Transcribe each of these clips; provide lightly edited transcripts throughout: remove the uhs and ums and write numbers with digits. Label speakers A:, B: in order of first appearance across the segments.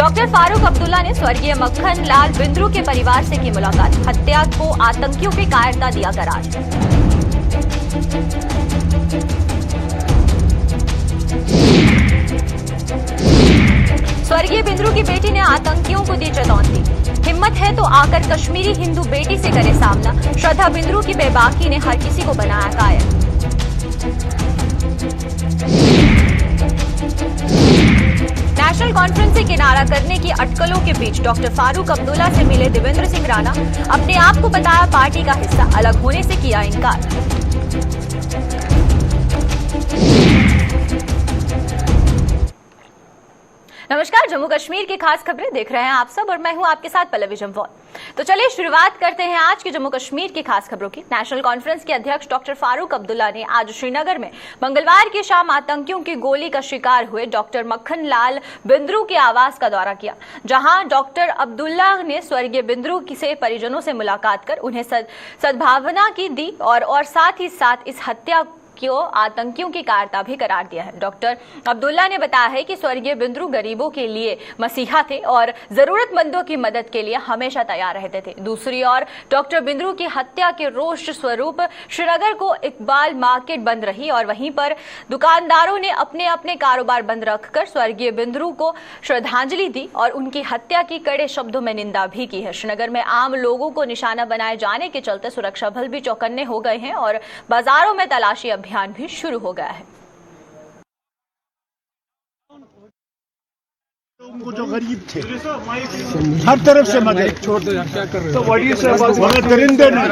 A: Doctor Farooq Abdullah ने स्वर्गीय मक्खन लाल बिंद्रू के परिवार से की मुलाकात। हत्या को आतंकियों की कायरता दिया करार। स्वर्गीय बिंद्रू की बेटी ने आतंकियों को दी चेतावनी। हिम्मत है तो आकर कश्मीरी हिंदू बेटी से करे सामना। श्रद्धा बिंद्रू की बेबाकी ने हर किसी को बनाया कायल। नेशनल कॉन्फ्रेंस से किनारा करने की अटकलों के बीच डॉक्टर फारूक अब्दुल्ला से मिले देवेंद्र सिंह राणा। अपने आप को बताया पार्टी का हिस्सा, अलग होने से किया इनकार। नमस्कार, जम्मू कश्मीर की खास खबरें देख रहे हैं आप सब और मैं हूं आपके साथ पल्लवी जम्वाल। तो चलिए शुरुआत करते हैं आज की जम्मू कश्मीर की खास खबरों की। नेशनल कॉन्फ्रेंस के अध्यक्ष डॉक्टर फारूक अब्दुल्ला ने आज श्रीनगर में मंगलवार की शाम आतंकियों की गोली का शिकार हुए डॉक्टर मक्खन लाल बिंद्रू के आवास का दौरा किया, जहां डॉक्टर अब्दुल्ला ने स्वर्गीय बिंद्रू से परिजनों से मुलाकात कर उन्हें सद्भावना की दी और साथ ही साथ इस हत्या को आतंकियों की कायरता भी करार दिया है। डॉक्टर अब्दुल्ला ने बताया है कि स्वर्गीय बिंद्रू गरीबों के लिए मसीहा थे और जरूरतमंदों की मदद के लिए हमेशा तैयार रहते थे। दूसरी ओर डॉक्टर बिंद्रू की हत्या के रोष स्वरूप श्रीनगर को इकबाल मार्केट बंद रही और वहीं पर दुकानदारों ने अपने अपने कारोबार बंद रखकर स्वर्गीय बिंद्रू को श्रद्धांजलि दी और उनकी हत्या की कड़े शब्दों में निंदा भी की है। श्रीनगर में आम लोगों को निशाना बनाए जाने के चलते सुरक्षा बल भी चौकन्ने हो गए हैं और बाजारों में तलाशी अभियान भी शुरू हो गया है।
B: उनको जो गरीब थे हर तरफ से मदद छोड़ दो यार, क्या कर रहे हो? तो दरिंदे नहीं।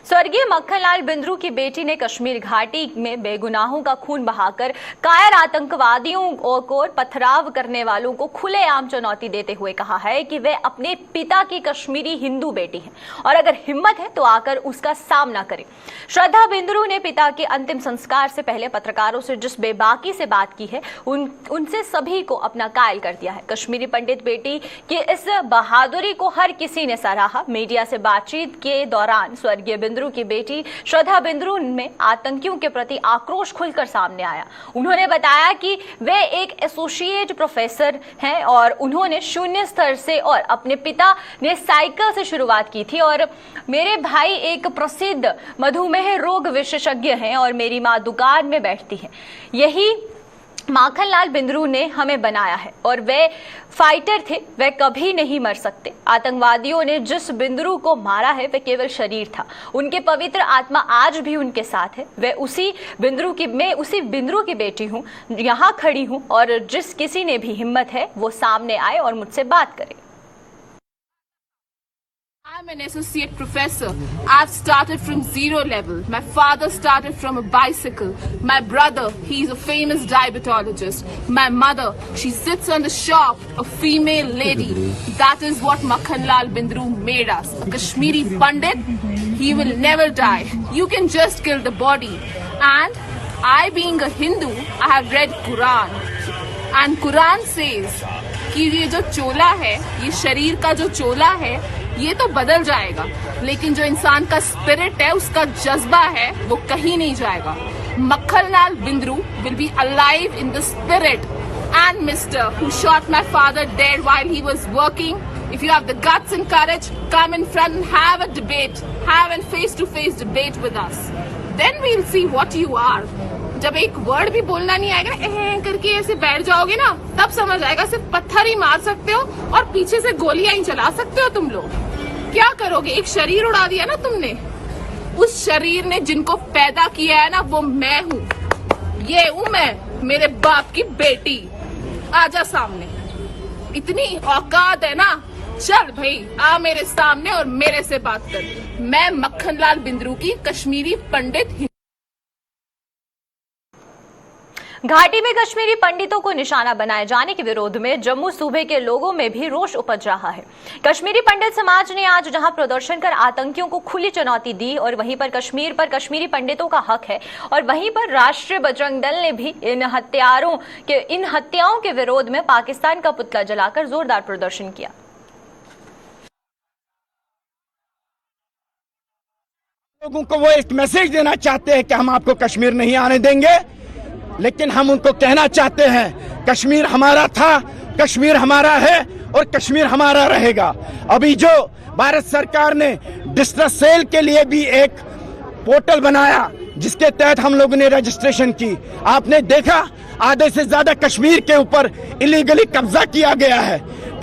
A: स्वर्गीय मक्खनलाल बिंद्रू की बेटी ने कश्मीर घाटी में बेगुनाहों का खून बहाकर कायर आतंकवादियों को पथराव करने वालों को खुलेआम चुनौती देते हुए कहा है कि वे अपने पिता की कश्मीरी हिंदू बेटी हैं और अगर हिम्मत है तो आकर उसका सामना करें। श्रद्धा बिंद्रू ने पिता के अंतिम संस्कार से पहले पत्रकारों से जिस बेबाकी से बात की है उनसे सभी को अपना कायल कर दिया है। कश्मीरी पंडित बेटी की इस बहादुरी को हर किसी ने सराहा। मीडिया से बातचीत के दौरान स्वर्गीय बिंद्रू की बेटी श्रद्धा बिंद्रू में आतंकियों के प्रति आक्रोश खुलकर सामने आया। उन्होंने बताया कि वे एक एसोसिएट प्रोफेसर हैं और उन्होंने शून्य स्तर से और अपने पिता ने साइकिल से शुरुआत की थी और मेरे भाई एक प्रसिद्ध मधुमेह रोग विशेषज्ञ हैं और मेरी मां दुकान में बैठती है। यही मक्खनलाल बिंद्रू ने हमें बनाया है और वे फाइटर थे, वे कभी नहीं मर सकते। आतंकवादियों ने जिस बिंद्रू को मारा है वे केवल शरीर था, उनके पवित्र आत्मा आज भी उनके साथ है। मैं उसी बिंद्रू की बेटी हूँ, यहाँ खड़ी हूँ और जिस किसी ने भी हिम्मत है वो सामने आए और मुझसे बात करे।
C: I'm an associate professor. I've started from zero level. My father started from a bicycle. My brother, he's a famous diabetologist. My mother, she sits on the shop, a female lady. That is what Mukhanlal Bindru made us. Kashmiri Pandit, he will never die. You can just kill the body. And I being a Hindu, I have read Quran. And Quran says कि ये जो चोला है, ये शरीर का जो चोला है, ये तो बदल जाएगा, लेकिन जो इंसान का स्पिरिट है, उसका जज्बा है, वो कहीं नहीं जाएगा। Makhanlal Bindroo will be alive in the spirit. And Mr. who shot my father dead while he was working, if you have the guts and courage, come in front and have a debate, have a face-to-face debate with us. Then we'll see what you are. जब एक word भी बोलना नहीं आएगा, करके ऐसे बैठ जाओगे ना, तब समझ आएगा। सिर्फ पत्थर ही मार सकते हो और पीछे से गोलियां ही चला सकते हो तुम लोग। क्या करोगे? एक शरीर उड़ा दिया ना तुमने। उस शरीर ने जिनको पैदा किया है ना, वो मैं हूँ। ये हूँ मैं, मेरे बाप की बेटी। आजा सामने, इतनी औकात है ना, चल भाई आ मेरे सामने और मेरे से बात कर। मैं मक्खनलाल बिंद्रू की कश्मीरी पंडित।
A: घाटी में कश्मीरी पंडितों को निशाना बनाए जाने के विरोध में जम्मू सूबे के लोगों में भी रोष उपज रहा है। कश्मीरी पंडित समाज ने आज जहां प्रदर्शन कर आतंकियों को खुली चुनौती दी और वहीं पर कश्मीरी पंडितों का हक है, और वहीं पर राष्ट्रीय बजरंग दल ने भी इन हत्याओं के विरोध में पाकिस्तान का पुतला जलाकर जोरदार प्रदर्शन किया।
B: लोगों को वो एक मैसेज देना चाहते हैं कि हम आपको कश्मीर नहीं आने देंगे।
D: लेकिन हम उनको कहना चाहते हैं कश्मीर हमारा था, कश्मीर हमारा है और कश्मीर हमारा रहेगा। अभी जो भारत सरकार ने डिस्ट्रेस सेल के लिए भी एक पोर्टल बनाया जिसके तहत हम लोगों ने रजिस्ट्रेशन की, आपने देखा आधे से ज्यादा कश्मीर के ऊपर इलीगली कब्जा किया गया है,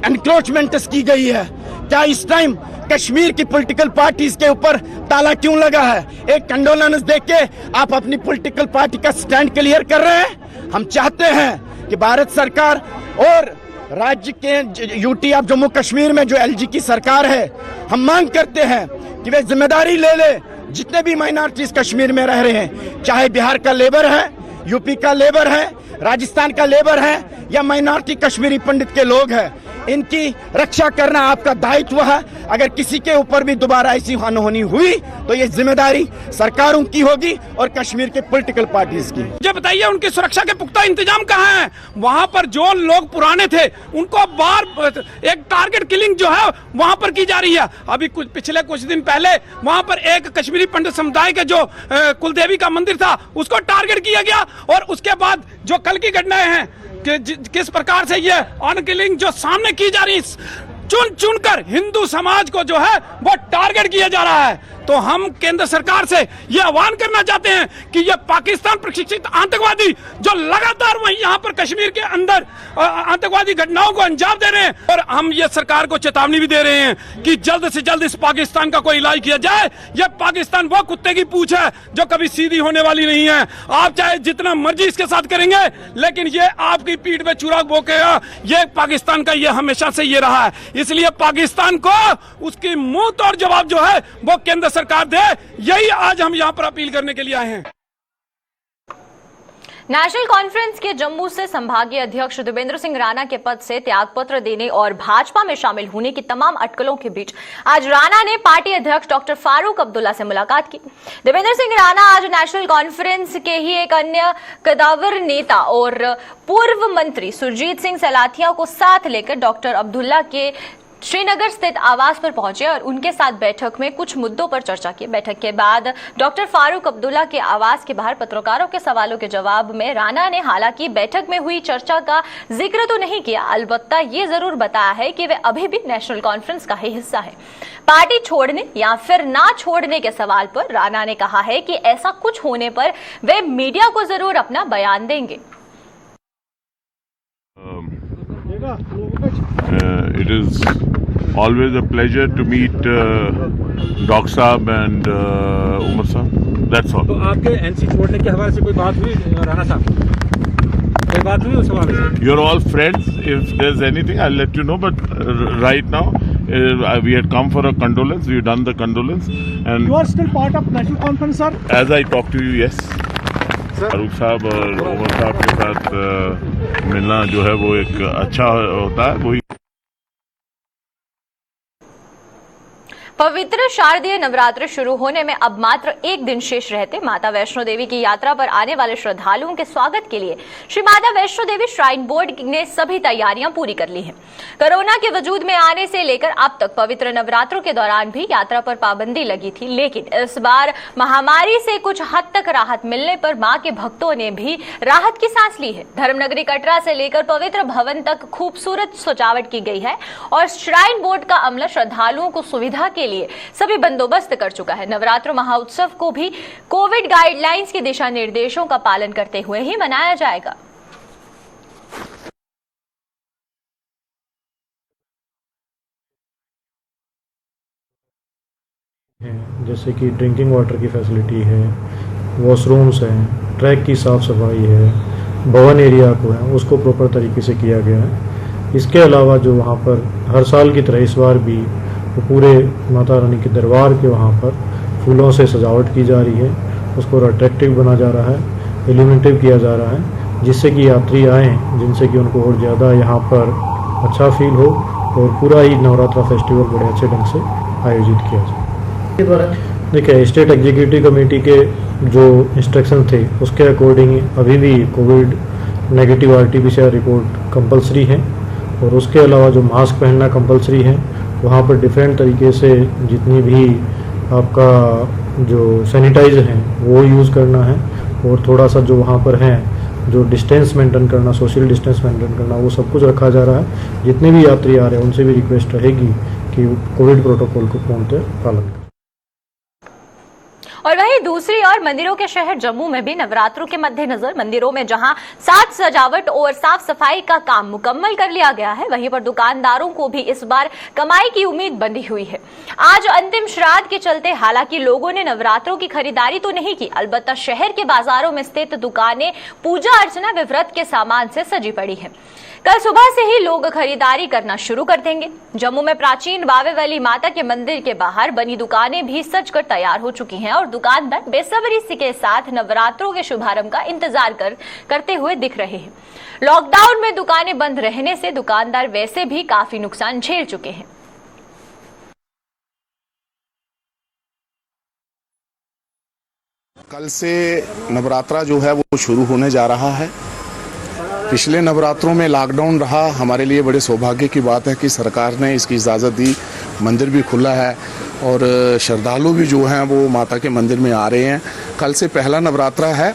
D: एनक्रोचमेंट्स की गई है। क्या इस टाइम कश्मीर की पॉलिटिकल पार्टीज के ऊपर ताला क्यों लगा है? एक कंडोलेंस देख के आप अपनी पॉलिटिकल पार्टी का स्टैंड क्लियर कर रहे हैं। हम चाहते हैं कि भारत सरकार और राज्य के यूटी ऑफ जम्मू कश्मीर में जो एलजी की सरकार है, हम मांग करते हैं कि वे जिम्मेदारी ले ले। जितने भी माइनॉरिटीज कश्मीर में रह रहे हैं, चाहे बिहार का लेबर है, यूपी का लेबर है, राजस्थान का लेबर है या माइनॉरिटी कश्मीरी पंडित के लोग हैं, इनकी रक्षा करना आपका दायित्व है। अगर किसी के ऊपर भी दोबारा ऐसी अनहोनी हुई तो ये जिम्मेदारी सरकारों की होगी और कश्मीर के पॉलिटिकल पार्टीज की।
E: मुझे बताइए उनकी सुरक्षा के पुख्ता इंतजाम कहाँ हैं? वहाँ पर जो लोग पुराने थे उनको बार एक टारगेट किलिंग जो है वहाँ पर की जा रही है। अभी पिछले कुछ दिन पहले वहाँ पर एक कश्मीरी पंडित समुदाय के जो कुलदेवी का मंदिर था उसको टारगेट किया गया, और उसके बाद जो कल की घटनाएं हैं कि किस प्रकार से ये ऑन किलिंग जो सामने की जा रही, चुन चुन कर हिंदू समाज को जो है वो टारगेट किया जा रहा है। तो हम केंद्र सरकार से ये आह्वान करना चाहते हैं कि ये पाकिस्तान प्रशिक्षित आतंकवादी जो लगातार वहीं यहाँ पर कश्मीर के अंदर आतंकवादी घटनाओं को अंजाम दे रहे हैं, और हम ये सरकार को चेतावनी भी दे रहे हैं कि जल्द से जल्द इस पाकिस्तान का कोई इलाज किया जाए। ये पाकिस्तान वो कुत्ते की पूंछ है जो कभी सीधी होने वाली नहीं है। आप चाहे जितना मर्जी इसके साथ करेंगे, लेकिन ये आपकी पीठ पे चुराग भोंकेगा। ये पाकिस्तान का ये हमेशा से ये रहा है, इसलिए पाकिस्तान को उसकी मुंह तोड़ जवाब जो है वो केंद्र सरकार दे। यही आज हम यहाँ पर अपील करने के लिए आए हैं।
A: नेशनल कॉन्फ्रेंस के जम्मू से संभागीय अध्यक्ष देवेंद्र सिंह राणा के पद से त्यागपत्र देने और भाजपा में शामिल होने की तमाम अटकलों के बीच आज राणा ने पार्टी अध्यक्ष डॉक्टर फारूक अब्दुल्ला से मुलाकात की। देवेंद्र सिंह राणा आज नेशनल कॉन्फ्रेंस के ही एक अन्य कदावर नेता और पूर्व मंत्री सुरजीत सिंह सलाथिया को साथ लेकर डॉक्टर अब्दुल्ला के श्रीनगर स्थित आवास पर पहुंचे और उनके साथ बैठक में कुछ मुद्दों पर चर्चा की। बैठक के बाद डॉक्टर फारूक अब्दुल्ला के आवास के बाहर पत्रकारों के सवालों के जवाब में राणा ने हालांकि बैठक में हुई चर्चा का जिक्र तो नहीं किया, अलबत्ता ये जरूर बताया है कि वे अभी भी नेशनल कॉन्फ्रेंस का ही हिस्सा है। पार्टी छोड़ने या फिर ना छोड़ने के सवाल पर राणा ने कहा है कि ऐसा कुछ होने पर वे मीडिया को जरूर अपना बयान देंगे।
F: It is always a pleasure to meet Doc Saab and Umar Saab. That's all.
G: तो आपके एनसी छोड़ने के हवाले से कोई बात हुई राणा साहब? कोई बात हुई उस हवाले से?
F: You're all friends. If there's anything, I'll let you know. But right now, we had come for a condolence. We've done the condolence. And
B: You are still part of national conference, sir?
F: as I talk to you, yes. Farooq साहब और उमर साहब के साथ मिलना जो है वो एक अच्छा होता है। वही
A: पवित्र शारदीय नवरात्र शुरू होने में अब मात्र एक दिन शेष रहते माता वैष्णो देवी की यात्रा पर आने वाले श्रद्धालुओं के स्वागत के लिए श्री माता वैष्णो देवी श्राइन बोर्ड ने सभी तैयारियां पूरी कर ली हैं। कोरोना के वजूद में आने से लेकर अब तक पवित्र नवरात्रों के दौरान भी यात्रा पर पाबंदी लगी थी, लेकिन इस बार महामारी से कुछ हद तक राहत मिलने पर मां के भक्तों ने भी राहत की सांस ली है। धर्मनगरी कटरा से लेकर पवित्र भवन तक खूबसूरत सजावट की गई है और श्राइन बोर्ड का अमला श्रद्धालुओं को सुविधा के लिए सभी बंदोबस्त कर चुका है। नवरात्र महोत्सव को भी कोविड गाइडलाइंस के दिशा निर्देशों का पालन करते हुए ही मनाया जाएगा।
H: जैसे कि ड्रिंकिंग वाटर की फैसिलिटी है, वॉशरूम्स हैं, ट्रैक की साफ़ सफाई है, भवन एरिया को है उसको प्रॉपर तरीके से किया गया है। इसके अलावा जो वहाँ पर हर साल की तरह इस बार भी तो पूरे माता रानी के दरबार के वहाँ पर फूलों से सजावट की जा रही है, उसको अट्रैक्टिव बना जा रहा है, एलिमेंटिव किया जा रहा है, जिससे कि यात्री आएँ जिनसे कि उनको और ज़्यादा यहाँ पर अच्छा फील हो और पूरा ही नवरात्रा फेस्टिवल बड़े अच्छे ढंग से आयोजित किया जाए। देखिए, स्टेट एग्जीक्यूटिव कमेटी के जो इंस्ट्रक्शन थे उसके अकॉर्डिंग अभी भी Covid negative RT-PCR report compulsory है और उसके अलावा जो मास्क पहनना कंपलसरी है, वहाँ पर डिफरेंट तरीके से जितनी भी आपका जो सैनिटाइज़र हैं वो यूज़ करना है और थोड़ा सा जो वहाँ पर हैं जो डिस्टेंस मेंटेन करना, सोशल डिस्टेंस मेंटेन करना, वो सब कुछ रखा जा रहा है। जितने भी यात्री आ रहे हैं उनसे भी रिक्वेस्ट रहेगी कि कोविड प्रोटोकॉल को पूर्णतः पालन करें।
A: और वहीं दूसरी ओर मंदिरों के शहर जम्मू में भी नवरात्रों के मद्देनजर मंदिरों में जहां साज सजावट और साफ सफाई का काम मुकम्मल कर लिया गया है, वहीं पर दुकानदारों को भी इस बार कमाई की उम्मीद बंधी हुई है। आज अंतिम श्राद्ध के चलते हालांकि लोगों ने नवरात्रों की खरीदारी तो नहीं की, अलबत्ता शहर के बाजारों में स्थित दुकानें पूजा अर्चना व व्रत के सामान से सजी पड़ी है। कल सुबह से ही लोग खरीदारी करना शुरू कर देंगे। जम्मू में प्राचीन बावे वाली माता के मंदिर के बाहर बनी दुकानें भी सजकर तैयार हो चुकी हैं और दुकानदार बेसब्री के साथ नवरात्रों के शुभारंभ का इंतजार करते हुए दिख रहे हैं। लॉकडाउन में दुकानें बंद रहने से दुकानदार वैसे भी काफी नुकसान झेल चुके हैं।
I: कल से नवरात्रा जो है वो शुरू होने जा रहा है। पिछले नवरात्रों में लॉकडाउन रहा, हमारे लिए बड़े सौभाग्य की बात है कि सरकार ने इसकी इजाज़त दी, मंदिर भी खुला है और श्रद्धालु भी जो हैं वो माता के मंदिर में आ रहे हैं। कल से पहला नवरात्रा है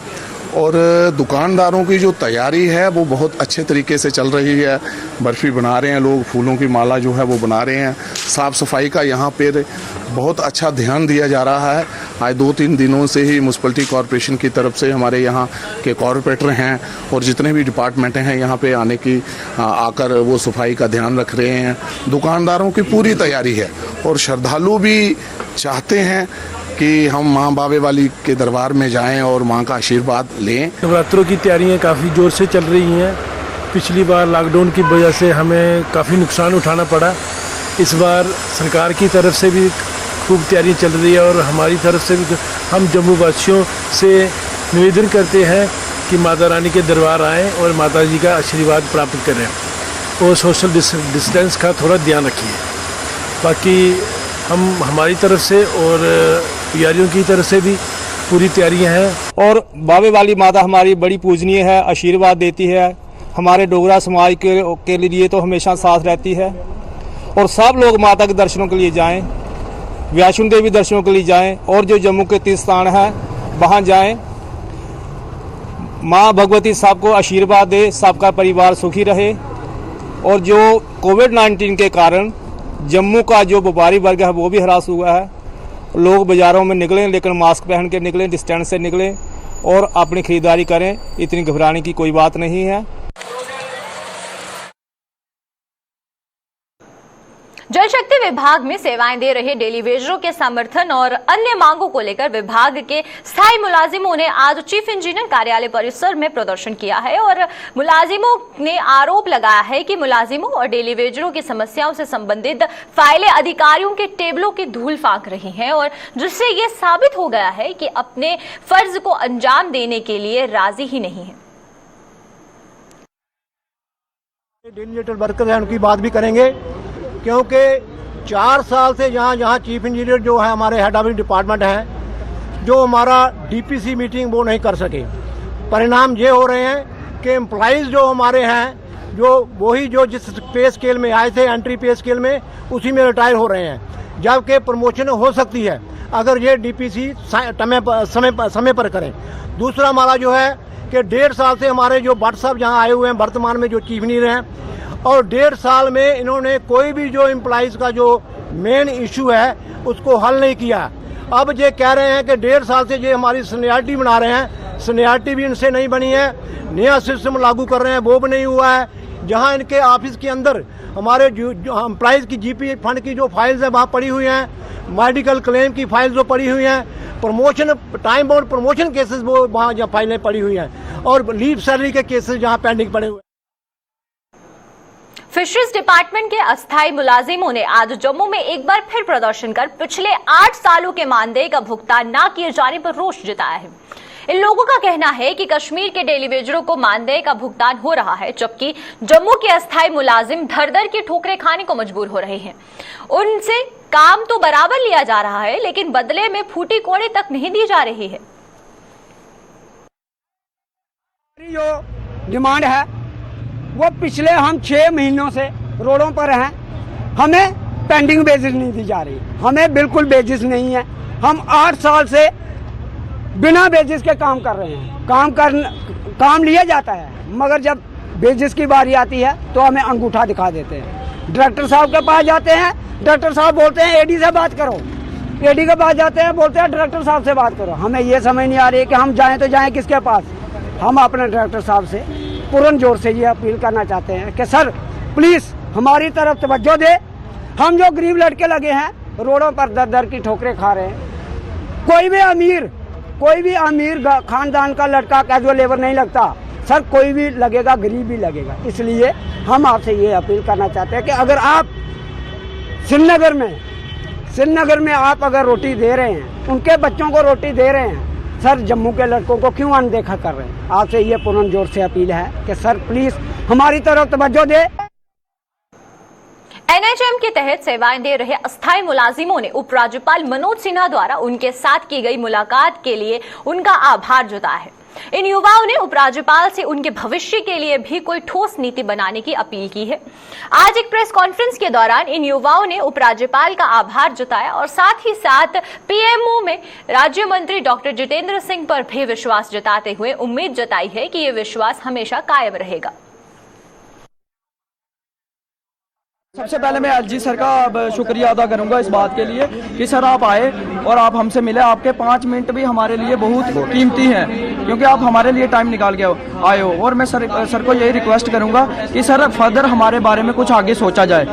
I: और दुकानदारों की जो तैयारी है वो बहुत अच्छे तरीके से चल रही है। बर्फ़ी बना रहे हैं लोग, फूलों की माला जो है वो बना रहे हैं। साफ़ सफाई का यहाँ पर बहुत अच्छा ध्यान दिया जा रहा है। आज 2-3 दिनों से ही म्यूनसिपलिटी कॉरपोरेशन की तरफ से हमारे यहाँ के कॉरपोरेटर हैं और जितने भी डिपार्टमेंट हैं यहाँ पे आने की आकर वो सफाई का ध्यान रख रहे हैं। दुकानदारों की पूरी तैयारी है और श्रद्धालु भी चाहते हैं कि हम माँ बावे वाली के दरबार में जाएं और माँ का आशीर्वाद लें।
J: नवरात्रों की तैयारियां काफ़ी ज़ोर से चल रही हैं। पिछली बार लॉकडाउन की वजह से हमें काफ़ी नुकसान उठाना पड़ा। इस बार सरकार की तरफ से भी खूब तैयारी चल रही है और हमारी तरफ से भी हम जम्मू वासियों से निवेदन करते हैं कि माता रानी के दरबार आएँ और माता जी का आशीर्वाद प्राप्त करें और सोशल डिस्टेंस का थोड़ा ध्यान रखिए। बाकी हम हमारी तरफ से और तैयारियों की तरफ से भी पूरी तैयारियां हैं।
G: और बावे वाली माता हमारी बड़ी पूजनीय है, आशीर्वाद देती है। हमारे डोगरा समाज के लिए तो हमेशा साथ रहती है और सब लोग माता के दर्शनों के लिए जाएं, वैष्णो देवी दर्शनों के लिए जाएं और जो जम्मू के तीर्थ स्थान है वहां जाएं। माँ भगवती सबको आशीर्वाद दे, सबका परिवार सुखी रहे। और जो कोविड-19 के कारण जम्मू का जो व्यापारी वर्ग है वो भी हरास हुआ है। लोग बाज़ारों में निकलें लेकिन मास्क पहन के निकलें, डिस्टेंस से निकलें और अपनी खरीदारी करें। इतनी घबराने की कोई बात नहीं है।
A: जल शक्ति विभाग में सेवाएं दे रहे डेली वेजरों के समर्थन और अन्य मांगों को लेकर विभाग के स्थायी मुलाजिमों ने आज चीफ इंजीनियर कार्यालय परिसर में प्रदर्शन किया है और मुलाजिमों ने आरोप लगाया है कि मुलाजिमों और डेली वेजरों की समस्याओं से संबंधित फाइलें अधिकारियों के टेबलों की धूल फांक रही हैं और जिससे ये साबित हो गया है कि अपने फर्ज को अंजाम देने के लिए राजी ही नहीं है।
B: डेलीगेटेड वर्कर हैं उनकी बात भी करेंगे, क्योंकि 4 साल से जहाँ चीफ इंजीनियर जो है हमारे हेड ऑफ डिपार्टमेंट हैं, जो हमारा डीपीसी मीटिंग वो नहीं कर सके। परिणाम ये हो रहे हैं कि एम्प्लॉइज़ जो हमारे हैं जो वही जो जिस पे स्केल में आए थे, एंट्री पे स्केल में, उसी में रिटायर हो रहे हैं, जबकि प्रमोशन हो सकती है अगर ये डीपीसी समय पर करें। दूसरा हमारा जो है कि 1.5 साल से हमारे जो भट्ट साहब जहाँ आए हुए हैं वर्तमान में जो चीफ इंजीनियर हैं, और 1.5 साल में इन्होंने कोई भी जो एम्प्लॉइज़ का जो मेन इशू है उसको हल नहीं किया। अब ये कह रहे हैं कि 1.5 साल से ये हमारी सीनियरिटी बना रहे हैं, सीनियरिटी भी इनसे नहीं बनी है। नया सिस्टम लागू कर रहे हैं वो भी नहीं हुआ है। जहां इनके ऑफिस के अंदर हमारे जो एम्प्लॉइज़ की जीपी फंड की जो फाइल्स हैं वहाँ पड़ी हुई हैं, मेडिकल क्लेम की फाइल्स जो पड़ी हुई हैं, promotion time bound promotion cases वो वहाँ जहाँ फाइलें पड़ी हुई हैं, और लीव सैलरी के केसेस जहाँ पेंडिंग पड़े हुए।
A: फिशरीज डिपार्टमेंट के अस्थायी मुलाजिमों ने आज जम्मू में एक बार फिर प्रदर्शन कर पिछले 8 सालों के मानदेय का भुगतान न किए जाने पर रोष जताया है। इन लोगों का कहना है कि कश्मीर के डेली वेजरों को मानदेय का भुगतान हो रहा है, जबकि जम्मू के अस्थायी मुलाजिम धर-धर की ठोकरें खाने को मजबूर हो रहे हैं। उनसे काम तो बराबर लिया जा रहा है, लेकिन बदले में फूटी कोड़े तक नहीं दी जा रही है।
K: जो डिमांड है वो पिछले हम 6 महीनों से रोडों पर हैं, हमें पेंडिंग बेसिस नहीं दी जा रही, हमें बिल्कुल बेसिस नहीं है। हम 8 साल से बिना बेसिस के काम कर रहे हैं। काम लिया जाता है, मगर जब बेजिस की बारी आती है तो हमें अंगूठा दिखा देते हैं। डायरेक्टर साहब के पास जाते हैं, डायरेक्टर साहब बोलते हैं एडी से बात करो, एडी के पास जाते हैं बोलते हैं डायरेक्टर साहब से बात करो। हमें ये समझ नहीं आ रही है कि हम जाएं तो जाएं किसके पास। हम अपने डायरेक्टर साहब से पूर्ण जोर से ये अपील करना चाहते हैं कि सर प्लीज़ हमारी तरफ तवज्जो दे। हम जो गरीब लड़के लगे हैं रोडों पर दर दर की ठोकरें खा रहे हैं। कोई भी अमीर खानदान का लड़का कैजुअल लेबर नहीं लगता सर, कोई भी लगेगा, गरीब भी लगेगा। इसलिए हम आपसे ये अपील करना चाहते हैं कि अगर आप श्रीनगर में आप अगर रोटी दे रहे हैं, उनके बच्चों को रोटी दे रहे हैं, सर जम्मू के लड़कों को क्यों अनदेखा कर रहे हैं। आपसे ये पूर्ण जोर से अपील है कि सर प्लीज हमारी तरफ तवज्जो दे।
A: एनएचएम के तहत सेवाएं दे रहे अस्थायी मुलाजिमों ने उपराज्यपाल मनोज सिन्हा द्वारा उनके साथ की गई मुलाकात के लिए उनका आभार जताया है। इन युवाओं ने उपराज्यपाल से उनके भविष्य के लिए भी कोई ठोस नीति बनाने की अपील की है। आज एक प्रेस कॉन्फ्रेंस के दौरान इन युवाओं ने उपराज्यपाल का आभार जताया और साथ ही साथ पीएमओ में राज्य मंत्री डॉक्टर जितेंद्र सिंह पर भी विश्वास जताते हुए उम्मीद जताई है कि ये विश्वास हमेशा कायम रहेगा।
L: सबसे पहले मैं एलजी सर का शुक्रिया अदा करूंगा इस बात के लिए कि सर आप आए और आप हमसे मिले। आपके 5 मिनट भी हमारे लिए बहुत कीमती हैं, क्योंकि आप हमारे लिए टाइम निकाल के आए हो। और मैं सर को यही रिक्वेस्ट करूंगा कि सर फर्दर हमारे बारे में कुछ आगे सोचा जाए।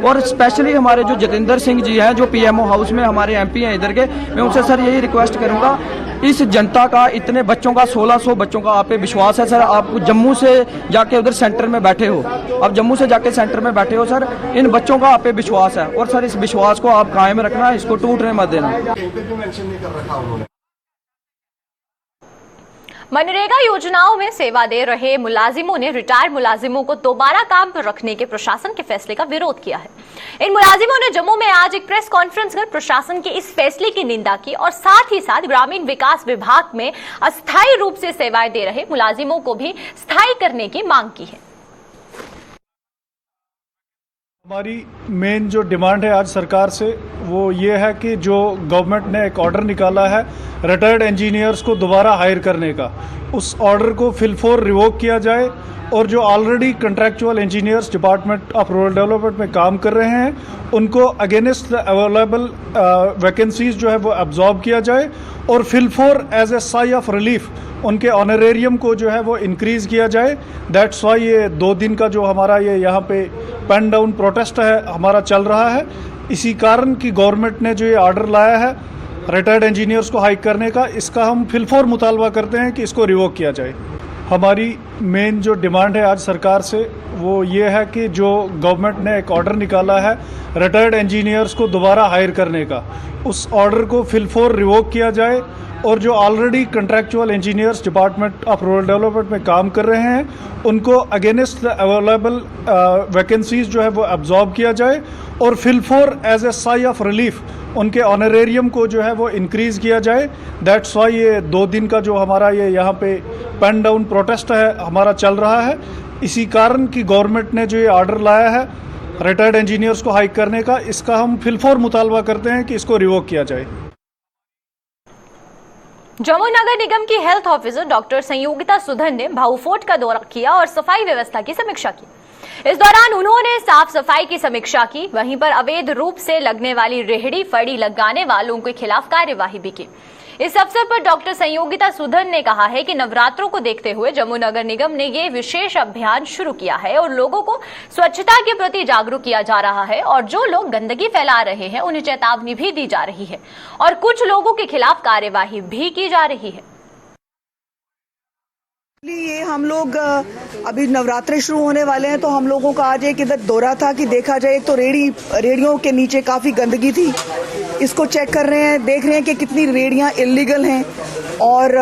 L: और स्पेशली हमारे जो जितेंद्र सिंह जी हैं, जो पीएमओ हाउस में हमारे एमपी हैं इधर के, मैं उनसे सर यही रिक्वेस्ट करूंगा, इस जनता का, इतने बच्चों का, 1600 बच्चों का आप पे विश्वास है सर। आप जम्मू से जाके उधर सेंटर में बैठे हो, आप जम्मू से जाके सेंटर में बैठे हो सर, इन बच्चों का आप पे विश्वास है और सर इस विश्वास को आप कायम रखना, इसको टूटने मत देना।
A: मनरेगा योजनाओं में सेवा दे रहे मुलाजिमों ने रिटायर्ड मुलाजिमों को दोबारा काम पर रखने के प्रशासन के फैसले का विरोध किया है। इन मुलाजिमों ने जम्मू में आज एक प्रेस कॉन्फ्रेंस कर प्रशासन के इस फैसले की निंदा की और साथ ही साथ ग्रामीण विकास विभाग में अस्थायी रूप से सेवाएं दे रहे मुलाजिमों को भी स्थायी करने की मांग की है।
H: हमारी मेन जो डिमांड है आज सरकार से वो ये है कि जो गवर्नमेंट ने एक ऑर्डर निकाला है रिटायर्ड इंजीनियर्स को दोबारा हायर करने का, उस ऑर्डर को फिलफोर रिवोक किया जाए और जो already contractual engineers department of rural development में काम कर रहे हैं उनको अगेंस्ट द अवेलेबल वैकेंसीज जो है वो एब्जॉर्ब किया जाए और फिलफोर as a sigh of relief उनके ऑनरेरियम को जो है वो इंक्रीज़ किया जाए। दैट्स वाई ये 2 दिन का जो हमारा ये यहाँ पे पेन डाउन प्रोटेस्ट है हमारा चल रहा है। इसी कारण कि गवर्नमेंट ने जो ये ऑर्डर लाया है रिटायर्ड इंजीनियर्स को हाइक करने का, इसका हम फिलफोर मुतालबा करते हैं कि इसको रिवोक किया जाए। हमारी मेन जो डिमांड है आज सरकार से वो ये है कि जो गवर्नमेंट ने एक ऑर्डर निकाला है रिटायर्ड इंजीनियर्स को दोबारा हायर करने का, उस ऑर्डर को फिलफोर रिवोक किया जाए और जो already contractual engineers department of rural development में काम कर रहे हैं उनको अगेंस्ट द अवेलेबल वैकेंसीज जो है वो एब्जॉर्ब किया जाए और फिलफोर as a sigh of relief उनके ऑनरेरियम को जो है वो इंक्रीज़ किया जाए। दैट्स वाई ये 2 दिन का जो हमारा ये यहाँ पे पेन डाउन प्रोटेस्ट है हमारा चल रहा है। इसी कारण कि गवर्नमेंट ने जो ये ऑर्डर लाया है रिटायर्ड इंजीनियर्स को हाइक करने का, इसका हम फिलफोर मुतालबा करते हैं कि इसको रिवोक किया जाए।
A: जम्मू नगर निगम की health officer doctor Sanyogita Sudhan ने भाऊ फोर्ट का दौरा किया और सफाई व्यवस्था की समीक्षा की। इस दौरान उन्होंने साफ सफाई की समीक्षा की, वहीं पर अवैध रूप से लगने वाली रेहड़ी फड़ी लगाने वालों के खिलाफ कार्यवाही भी की। इस अवसर पर डॉक्टर संयोगिता सुधन ने कहा है कि नवरात्रों को देखते हुए जम्मू नगर निगम ने ये विशेष अभियान शुरू किया है और लोगों को स्वच्छता के प्रति जागरूक किया जा रहा है और जो लोग गंदगी फैला रहे हैं उन्हें चेतावनी भी दी जा रही है और कुछ लोगों के खिलाफ कार्यवाही भी की जा रही है।
M: ये हम लोग अभी नवरात्रे शुरू होने वाले हैं तो हम लोगों का आज एक इधर दौरा था कि देखा जाए तो रेडियों के नीचे काफ़ी गंदगी थी, इसको चेक कर रहे हैं, देख रहे हैं कि कितनी रेडियां इलीगल हैं और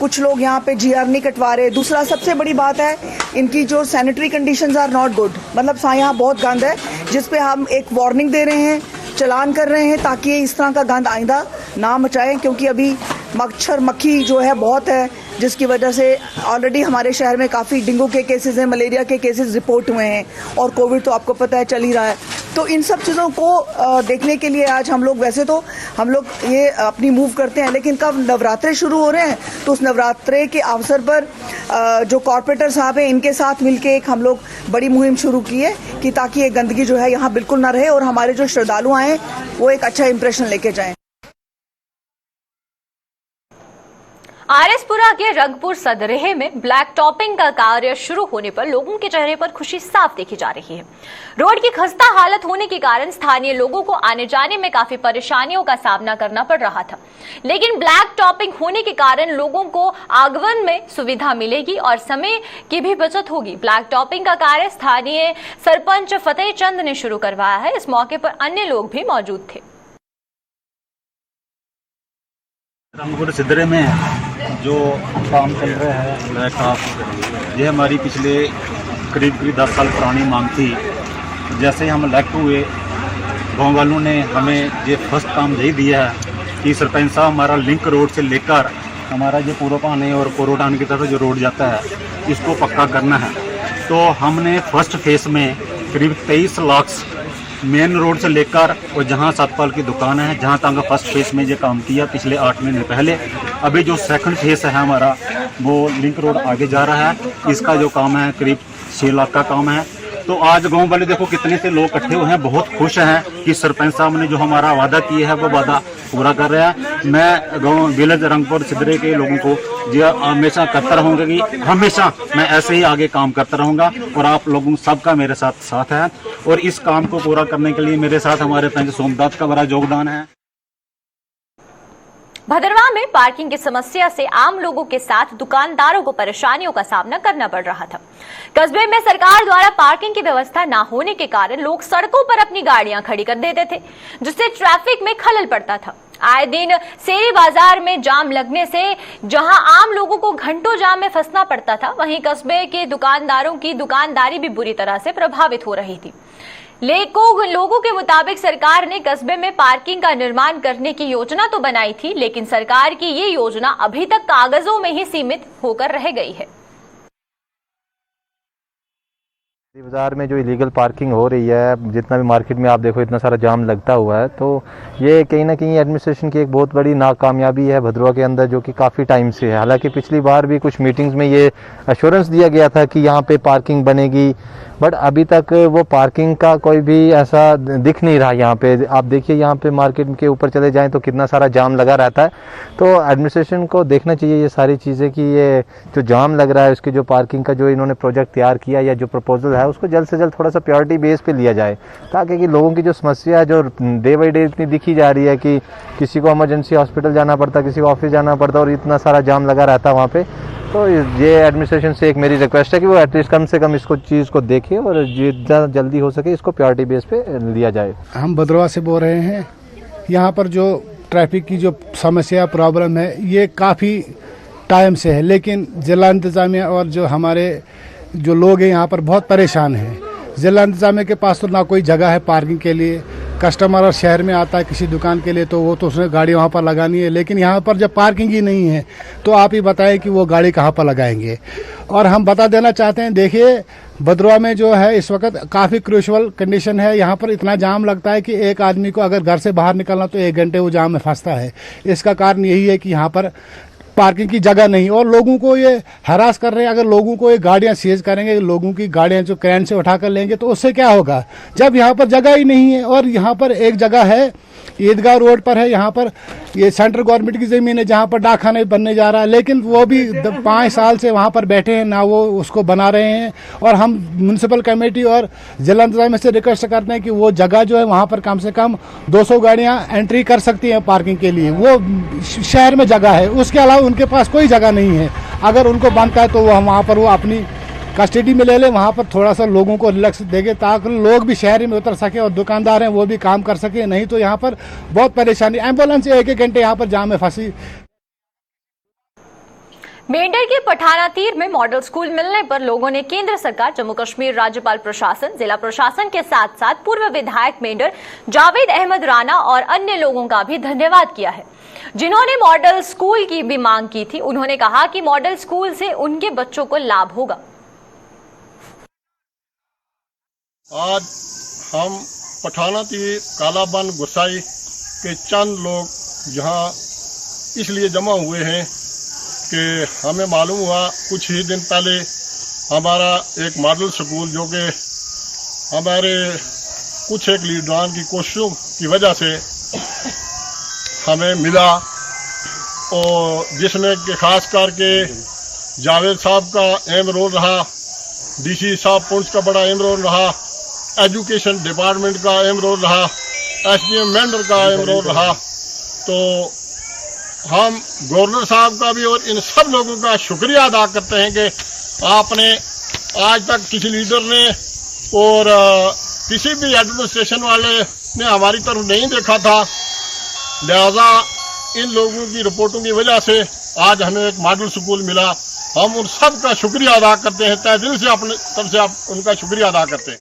M: कुछ लोग यहाँ पे जीआर नहीं कटवा रहे। दूसरा सबसे बड़ी बात है इनकी जो sanitary conditions are not good, मतलब यहाँ बहुत गंद है जिस पे हम एक वार्निंग दे रहे हैं, चलान कर रहे हैं ताकि इस तरह का गंद आइंदा ना मचाएं, क्योंकि अभी मच्छर मक्खी जो है बहुत है जिसकी वजह से ऑलरेडी हमारे शहर में काफ़ी डेंगू के केसेस हैं, मलेरिया के केसेस रिपोर्ट हुए हैं और कोविड तो आपको पता है चल ही रहा है। तो इन सब चीज़ों को देखने के लिए आज हम लोग, वैसे तो हम लोग ये अपनी मूव करते हैं, लेकिन कब नवरात्रे शुरू हो रहे हैं तो उस नवरात्रे के अवसर पर जो कॉर्पोरेटर साहब हैं इनके साथ मिलके एक हम लोग बड़ी मुहिम शुरू की है कि ताकि ये गंदगी जो है यहाँ बिल्कुल ना रहे और हमारे जो श्रद्धालु आए वो एक अच्छा इंप्रेशन लेके जाएं।
A: आरएसपुरा के रंगपुर सदरेहे में ब्लैक टॉपिंग का कार्य शुरू होने पर लोगों के चेहरे पर खुशी साफ देखी जा रही है। रोड की खस्ता हालत होने के कारण स्थानीय लोगों को आने जाने में काफी परेशानियों का सामना करना पड़ रहा था, लेकिन ब्लैक टॉपिंग होने के कारण लोगों को आगमन में सुविधा मिलेगी और समय की भी बचत होगी। ब्लैक टॉपिंग का कार्य स्थानीय सरपंच फतेह चंद ने शुरू करवाया है। इस मौके पर अन्य लोग भी मौजूद थे।
N: रंगपुर सिदरे में जो काम चल रहा है ब्लैक टॉप, ये हमारी पिछले करीब 10 साल पुरानी मांग थी। जैसे ही हम इलेक्ट हुए, गाँव वालों ने हमें ये फर्स्ट काम यही दिया है कि सरपंच साहब हमारा लिंक रोड से लेकर हमारा जो पूर्वपानी और कोरोडान की तरफ जो रोड जाता है इसको पक्का करना है। तो हमने फर्स्ट फेस में करीब 23 लाख मेन रोड से लेकर और जहां सतपाल की दुकान है जहां तक फर्स्ट फेस में ये काम किया पिछले 8 महीने पहले। अभी जो सेकंड फेस है हमारा वो लिंक रोड आगे जा रहा है, इसका जो काम है करीब 6 लाख का काम है। तो आज गांव वाले देखो कितने से लोग इकट्ठे हुए हैं, बहुत खुश हैं कि सरपंच साहब ने जो हमारा वादा किया है वो वादा पूरा कर रहा है। मैं गांव विलेज रंगपुर सिदरे के लोगों को जो हमेशा करता रहूंगा कि हमेशा मैं ऐसे ही आगे काम करता रहूंगा और आप लोगों सबका मेरे साथ है और इस काम को पूरा करने के लिए मेरे साथ हमारे पंच सोमनाथ का बड़ा योगदान है।
A: भदरवा में पार्किंग की समस्या से आम लोगों के साथ दुकानदारों को परेशानियों का सामना करना पड़ रहा था। कस्बे में सरकार द्वारा पार्किंग की व्यवस्था न होने के कारण लोग सड़कों पर अपनी गाड़ियां खड़ी कर देते थे, जिससे ट्रैफिक में खलल पड़ता था। आए दिन सेरी बाजार में जाम लगने से जहां आम लोगों को घंटों जाम में फंसना पड़ता था, वहीं कस्बे के दुकानदारों की दुकानदारी भी बुरी तरह से प्रभावित हो रही थी। लोगों के मुताबिक सरकार ने कस्बे में पार्किंग का निर्माण करने की योजना तो बनाई थी, लेकिन सरकार की ये योजना अभी तक कागजों में ही सीमित होकर रह गई है।
O: बाजार में जो इलीगल पार्किंग हो रही है, जितना भी मार्केट में आप देखो इतना सारा जाम लगता हुआ है, तो ये कहीं ना कहीं एडमिनिस्ट्रेशन की एक बहुत बड़ी नाकामयाबी है भदरवा के अंदर, जो कि काफ़ी टाइम से है। हालांकि पिछली बार भी कुछ मीटिंग्स में ये एश्योरेंस दिया गया था कि यहाँ पे पार्किंग बनेगी, बट अभी तक वो पार्किंग का कोई भी ऐसा दिख नहीं रहा। यहाँ पे आप देखिए, यहाँ पे मार्केट के ऊपर चले जाएं तो कितना सारा जाम लगा रहता है। तो एडमिनिस्ट्रेशन को देखना चाहिए ये सारी चीज़ें कि ये जो जाम लग रहा है उसकी जो पार्किंग का जो इन्होंने प्रोजेक्ट तैयार किया या जो प्रपोजल है उसको जल्द से जल्द थोड़ा सा प्रायोरिटी बेस पे लिया जाए, ताकि कि लोगों की जो समस्या है जो डे बाई डे इतनी दिखी जा रही है कि किसी को इमरजेंसी हॉस्पिटल जाना पड़ता, किसी को ऑफिस जाना पड़ता और इतना सारा जाम लगा रहता है वहाँ पे। तो ये एडमिनिस्ट्रेशन से एक मेरी रिक्वेस्ट है कि वो एटलीस्ट कम से कम इसको चीज़ को देखे और जितना जल्दी हो सके इसको प्रायोरिटी बेस पे लिया जाए।
P: हम भदरवा से बोल रहे हैं। यहाँ पर जो ट्रैफिक की जो समस्या प्रॉब्लम है ये काफ़ी टाइम से है, लेकिन जिला इंतजामिया और जो हमारे जो लोग हैं यहाँ पर बहुत परेशान हैं। जिला इंतजामिया के पास तो ना कोई जगह है पार्किंग के लिए। कस्टमर और शहर में आता है किसी दुकान के लिए तो वो तो उसने गाड़ी वहाँ पर लगानी है, लेकिन यहाँ पर जब पार्किंग ही नहीं है तो आप ही बताएं कि वो गाड़ी कहाँ पर लगाएंगे। और हम बता देना चाहते हैं, देखिए भदरवा में जो है इस वक्त काफ़ी क्रूशियल कंडीशन है। यहाँ पर इतना जाम लगता है कि एक आदमी को अगर घर से बाहर निकलना तो 1 घंटे वो जाम में फंसता है। इसका कारण यही है कि यहाँ पर पार्किंग की जगह नहीं और लोगों को ये हरास कर रहे हैं। अगर लोगों को ये गाड़ियां सीज करेंगे, लोगों की गाड़ियां जो क्रेन से उठा कर लेंगे तो उससे क्या होगा, जब यहाँ पर जगह ही नहीं है। और यहाँ पर एक जगह है ईदगाह रोड पर है, यहाँ पर ये सेंट्रल गवर्नमेंट की ज़मीन है जहाँ पर डाकखाना बनने जा रहा है, लेकिन वो भी 5 साल से वहाँ पर बैठे हैं, ना वो उसको बना रहे हैं। और हम म्यूनसिपल कमेटी और जिला इंतजामिया से रिक्वेस्ट करते हैं कि वो जगह जो है वहाँ पर कम से कम 200 गाड़ियाँ एंट्री कर सकती हैं पार्किंग के लिए। वो शहर में जगह है, उसके अलावा उनके पास कोई जगह नहीं है। अगर उनको बनता है तो वो वहाँ पर वो अपनी कस्टडी में ले ले, वहाँ पर थोड़ा सा लोगों को रिलैक्स देंगे ताकि लोग भी शहर में उतर सके और दुकानदार हैं वो भी काम कर सके। नहीं तो यहाँ पर बहुत परेशानी, एम्बुलेंस 1-1 घंटे यहाँ पर जाम में फंसी।
A: मेंढर के पठानातीर में मॉडल स्कूल मिलने पर लोगों ने केंद्र सरकार, जम्मू कश्मीर राज्यपाल प्रशासन, जिला प्रशासन के साथ साथ पूर्व विधायक मेंढर जावेद अहमद राणा और अन्य लोगों का भी धन्यवाद किया है, जिन्होंने मॉडल स्कूल की भी मांग की थी। उन्होंने कहा कि मॉडल स्कूल से उनके बच्चों को लाभ होगा।
Q: आज हम पठाना ती कालाबन गुसाई के चंद लोग यहाँ इसलिए जमा हुए हैं कि हमें मालूम हुआ कुछ ही दिन पहले हमारा एक मॉडल स्कूल जो कि हमारे कुछ एक लीडरान की कोशिशों की वजह से हमें मिला, और जिसमें कि खास करके जावेद साहब का अहम रोल रहा, डीसी साहब पुंछ का बड़ा अहम रोल रहा, एजुकेशन डिपार्टमेंट का अहम रोल रहा, एसडीएम मेंढर का अहम रोल रहा। तो हम गवर्नर साहब का भी और इन सब लोगों का शुक्रिया अदा करते हैं कि आपने आज तक किसी लीडर ने और किसी भी एडमिनिस्ट्रेशन वाले ने हमारी तरफ नहीं देखा था, लिहाजा इन लोगों की रिपोर्टों की वजह से आज हमें एक मॉडल स्कूल मिला। हम उन सब का शुक्रिया अदा करते हैं, तहे दिल से अपने तरफ से आप उनका शुक्रिया अदा करते हैं।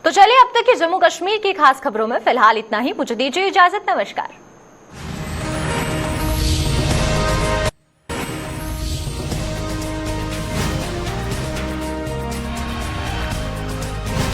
A: तो चलिए अब तक की जम्मू कश्मीर की खास खबरों में फिलहाल इतना ही। मुझे दीजिए इजाजत, नमस्कार।